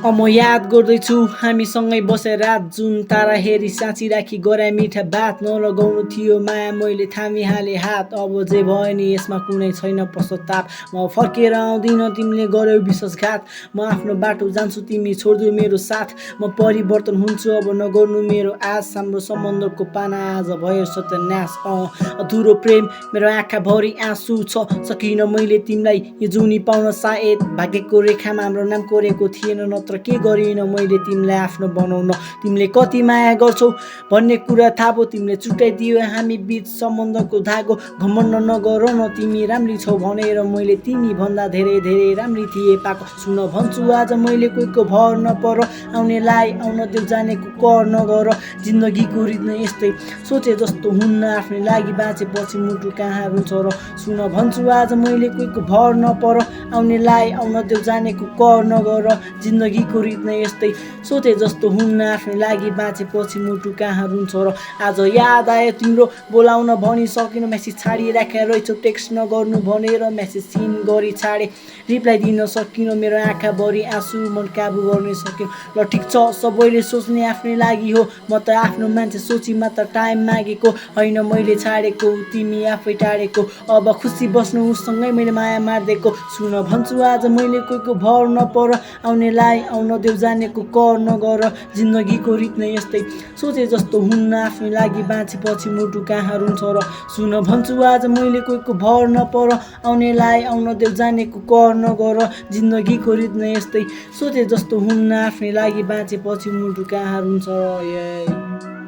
म याद गर्दैछु हामीसँगै बसेर रात जुन तारा हेरी साँची राखी गराए मिठा बात नलगाउनु थियो माया मैले थामिहालेँ हात अब जे भयो नि यसमा कुनै छैन पश्चाताप म फर्केर आउँदिन तिमीले गर्यौ विश्वासघात म आफ्नो बाटो जान्छु तिमी छोड्दियौ मेरो साथ म परिवर्तन हुन्छु अब नगर्नु मेरो आश हाम्रो सम्बन्धको पाना आज भयो सत्यनाश अधुरो प्रेम मेरो आँखाभरि आँसु छ सकिन मैले तिमीलाई यो जुनी पाउन सायद भाग्यको रेखामा हाम्रो नाम कोरेको थिएन नत्र के गरिन मैले तिमीलाई आफ्नो बनाउन तिमीले कति माया गर्छौ भन्ने कुरा थाहा भयो तिमीले छुट्याइदियो हामी बीच सम्बन्धको धागो घमण्ड नगर न तिमी राम्री छौ भनेर मैले तिमी भन्दा धेरै धेरै राम्री थिए पाएको सुन भन्छु आज मैले कोहीको भर नपर आउनेलाई आउन देऊ जानेको कर नगर जिन्दगीको रित नै यस्तै सोचे जस्तो हुन्न आफ्नै लागि बाँचेपछि मुटु कहाँ रुन्छ र सुन भन्छु आज मैले कोहीको भर नपर आउनेलाई आउन देऊ जानेको कर नगर जिन्दगीको रित नै यस्तै सोचे जस्तो हुन्न आफ्नै लागि बाँचेपछि मुटु कहाँ रुन्छ र आज याद आयो तिम्रो बोलाउन भनी सकिन मेसेज छाडिराखेर रहेछौ टेक्स्ट नगर्नु भनेर मेसेज सिन गरी छाडे रिप्लाई दिन सकिन मेरो आँखाभरि आँसु मन काबु गर्न सकिन ल ठिक छ सबैले सोच्ने आफ्नै लागि हो म त आफ्नो मान्छे सोची मात्र टाइम मागेको होइन मैले छाडेको तिमी आफै टाढेको अब खुसी बस्नु उसँगै मैले माया मारिदिएको सुन भन्छु आज मैले कोहीको भर नपर आउनेलाई आउन देऊ जानेको कर नगर जिन्दगीको रित नै यस्तै सोचे जस्तो हुन्न आफ्नै लागि बाँचेपछि मुटु कहाँ रुन्छ र सुन भन्छु आज मैले कोहीको भर नपर आउनेलाई आउन देऊ जानेको कर नगर जिन्दगीको रित नै यस्तै सोचे जस्तो हुन्न आफ्नै लागि बाँचेपछि मुटु कहाँ रुन्छ र